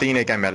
3 ml،